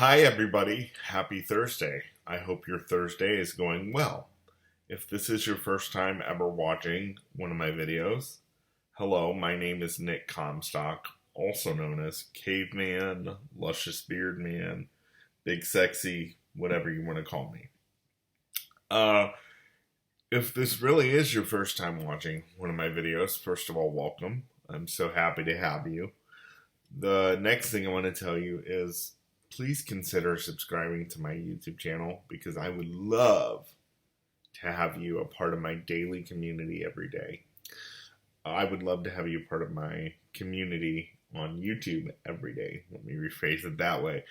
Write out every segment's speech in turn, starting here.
Hi, everybody. Happy Thursday. I hope your Thursday is going well. If this is your first time ever watching one of my videos, hello, my name is Nick Comstock, also known as Caveman, Luscious Beard Man, Big Sexy, whatever you want to call me. If this really is your first time watching one of my videos, first of all, welcome. I'm so happy to have you. The next thing I want to tell you is please consider subscribing to my YouTube channel because I would love to have you a part of my daily community every day. I would love to have you a part of my community on YouTube every day. Let me rephrase it that way.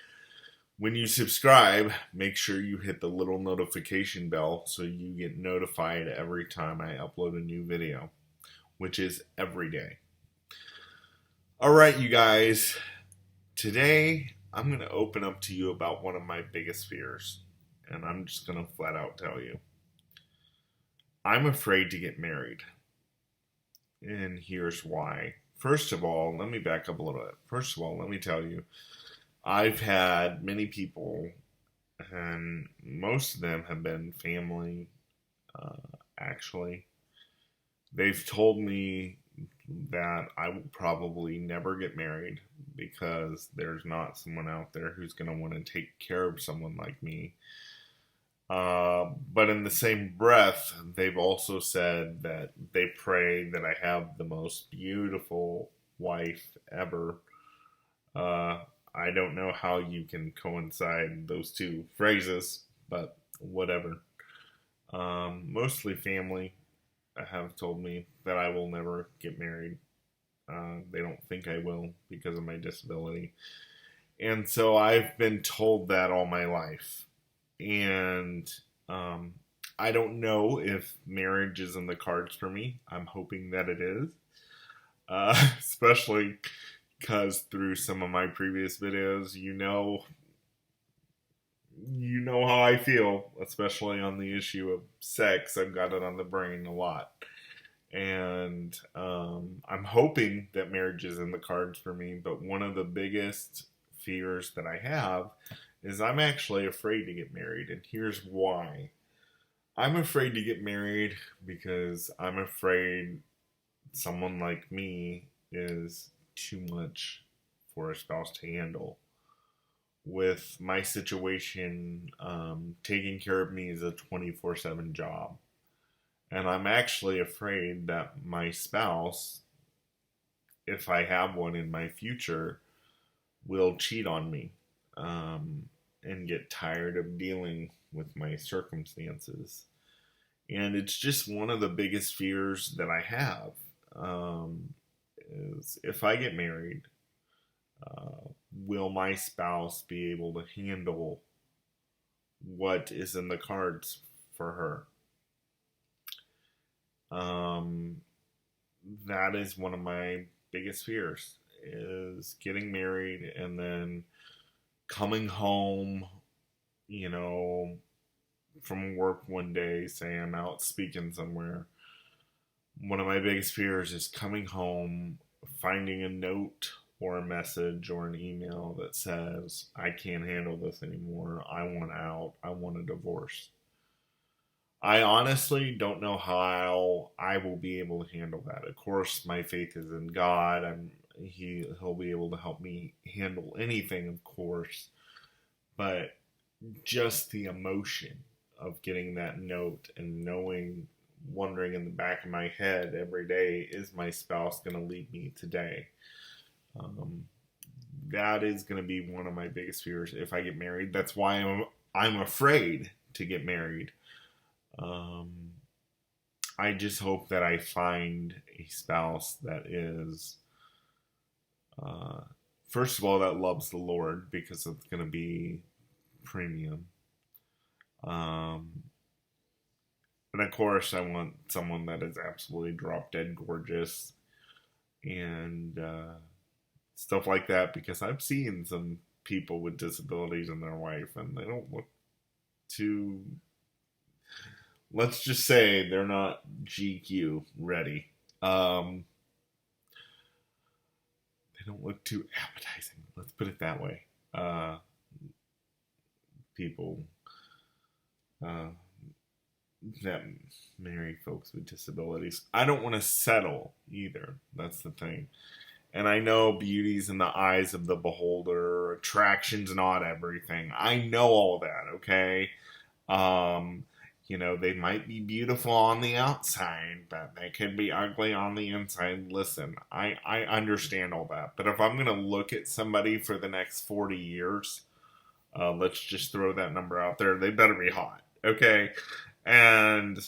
When you subscribe, make sure you hit the little notification bell so you get notified every time I upload a new video, which is every day. All right, you guys. Today, I'm going to open up to you about one of my biggest fears, and I'm just going to flat out tell you. I'm afraid to get married, and here's why. First of all, let me back up a little bit. First of all, let me tell you, I've had many people, and most of them have been family, actually. They've told me that I will probably never get married because there's not someone out there who's going to want to take care of someone like me. But in the same breath, they've also said that they pray that I have the most beautiful wife ever. I don't know how you can coincide those two phrases, but whatever. Mostly family have told me that I will never get married. They don't think I will because of my disability. And so I've been told that all my life. And I don't know if marriage is in the cards for me. I'm hoping that it is. Especially because through some of my previous videos, you know how I feel, especially on the issue of sex. I've got it on the brain a lot. And I'm hoping that marriage is in the cards for me. But one of the biggest fears that I have is I'm actually afraid to get married. And here's why. I'm afraid to get married because I'm afraid someone like me is too much for a spouse to handle. With my situation, taking care of me is a 24/7 job. And I'm actually afraid that my spouse, if I have one in my future, will cheat on me and get tired of dealing with my circumstances. And it's just one of the biggest fears that I have is if I get married, will my spouse be able to handle what is in the cards for her? That is one of my biggest fears, is getting married and then coming home, from work one day, say I'm out speaking somewhere. One of my biggest fears is coming home, finding a note or a message or an email that says, I can't handle this anymore. I want out. I want a divorce. I honestly don't know how I will be able to handle that. Of course, my faith is in God. He'll be able to help me handle anything, of course. But just the emotion of getting that note and wondering in the back of my head every day, is my spouse going to leave me today? That is going to be one of my biggest fears if I get married. That's why I'm afraid to get married. I just hope that I find a spouse that is, first of all, that loves the Lord, because it's going to be premium. And of course, I want someone that is absolutely drop dead gorgeous and stuff like that, because I've seen some people with disabilities in their wife and they don't look too, let's just say they're not GQ ready. They don't look too appetizing. Let's put it that way. people uh, that marry folks with disabilities. I don't want to settle either. That's the thing. And I know beauty's in the eyes of the beholder, attraction's not everything. I know all that, okay? Um, they might be beautiful on the outside, but they could be ugly on the inside. Listen, I understand all that. But if I'm going to look at somebody for the next 40 years, let's just throw that number out there. They better be hot, okay? And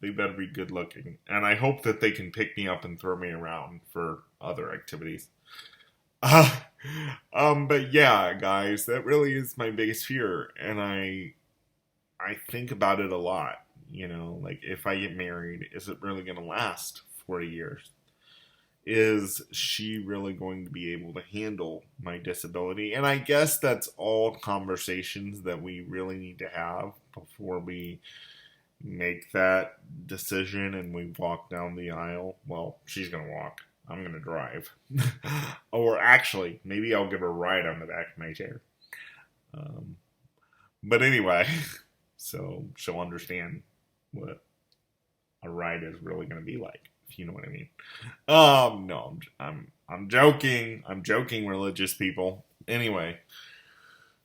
they better be good looking. And I hope that they can pick me up and throw me around for other activities. But yeah, guys, that really is my biggest fear. And I think about it a lot. Like if I get married, is it really going to last 40 years? Is she really going to be able to handle my disability? And I guess that's all conversations that we really need to have before we make that decision and we walk down the aisle. Well, she's going to walk. I'm going to drive. Or actually, maybe I'll give her a ride on the back of my chair. But anyway, so she'll understand what a ride is really going to be like, if you know what I mean. No, I'm joking. I'm joking, religious people. Anyway,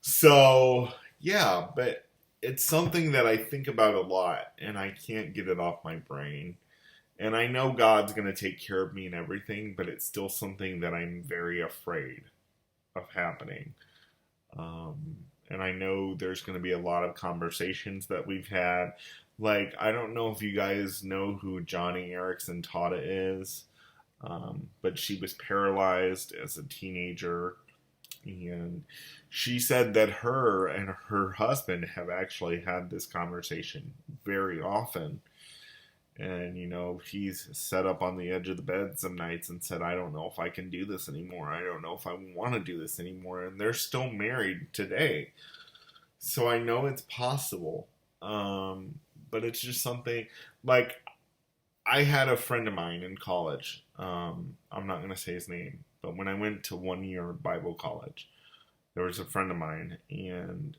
so yeah, but it's something that I think about a lot, and I can't get it off my brain. And I know God's going to take care of me and everything, but it's still something that I'm very afraid of happening. And I know there's going to be a lot of conversations that we've had. Like, I don't know if you guys know who Johnny Erickson Tata is, but she was paralyzed as a teenager. And she said that her and her husband have actually had this conversation very often. And, he's sat up on the edge of the bed some nights and said, I don't know if I can do this anymore. I don't know if I want to do this anymore. And they're still married today. So I know it's possible. But it's just something, like, I had a friend of mine in college. I'm not going to say his name. But when I went to 1 year Bible college, there was a friend of mine. And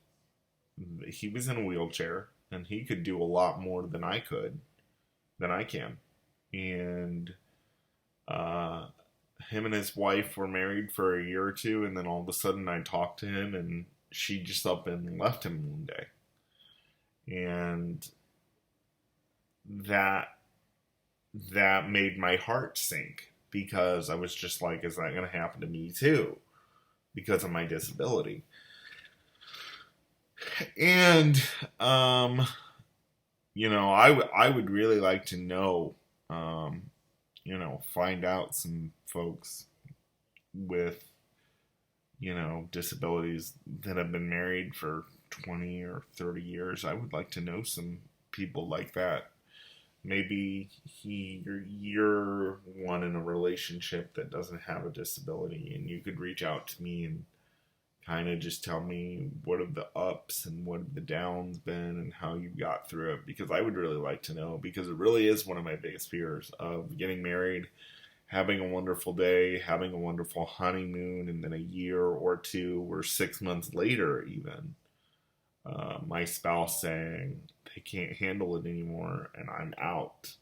he was in a wheelchair. And he could do a lot more than I can. And him and his wife were married for a year or two, and then all of a sudden I talked to him, and she just up and left him one day. And that made my heart sink, because I was just like, is that going to happen to me too? Because of my disability. And I would really like to know, find out some folks with, disabilities that have been married for 20 or 30 years. I would like to know some people like that. Maybe you're one in a relationship that doesn't have a disability, and you could reach out to me and kind of just tell me what have the ups and what have the downs been and how you got through it, because I would really like to know, because it really is one of my biggest fears of getting married, having a wonderful day, having a wonderful honeymoon, and then a year or two or 6 months later even, my spouse saying they can't handle it anymore and I'm out,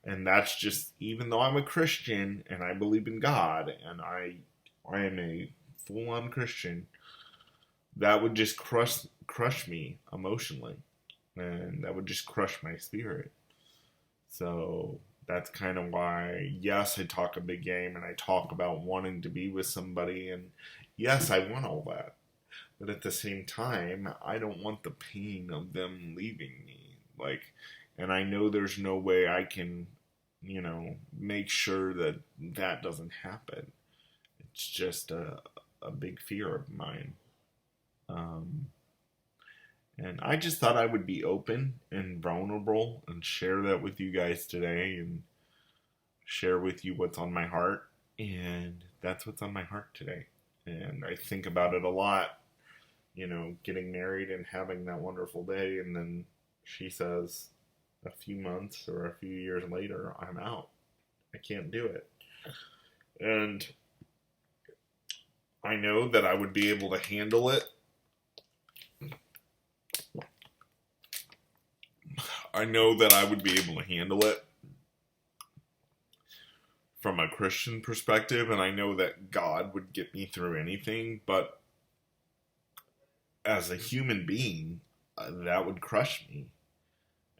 and that's just, even though I'm a Christian and I believe in God and I am a full-on Christian, that would just crush me emotionally, and that would just crush my spirit. So that's kind of why, yes, I talk a big game, and I talk about wanting to be with somebody, and yes, I want all that. But at the same time, I don't want the pain of them leaving me. And I know there's no way I can, make sure that that doesn't happen. It's just a big fear of mine. And I just thought I would be open and vulnerable and share that with you guys today, and share with you what's on my heart. And that's what's on my heart today. And I think about it a lot, getting married and having that wonderful day. And then she says a few months or a few years later, I'm out. I can't do it. And I know that I would be able to handle it. I know that I would be able to handle it from a Christian perspective, and I know that God would get me through anything, but as a human being, that would crush me.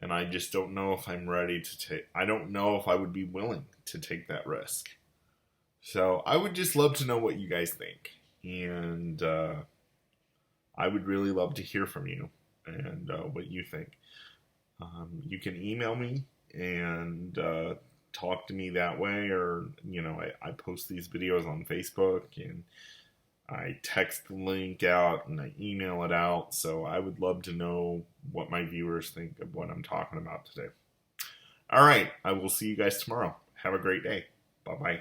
And I just don't know if I'm ready to take, I don't know if I would be willing to take that risk. So I would just love to know what you guys think. And I would really love to hear from you and what you think. You can email me and talk to me that way, or, you know, I post these videos on Facebook, and I text the link out and I email it out. So I would love to know what my viewers think of what I'm talking about today. All right. I will see you guys tomorrow. Have a great day. Bye-bye.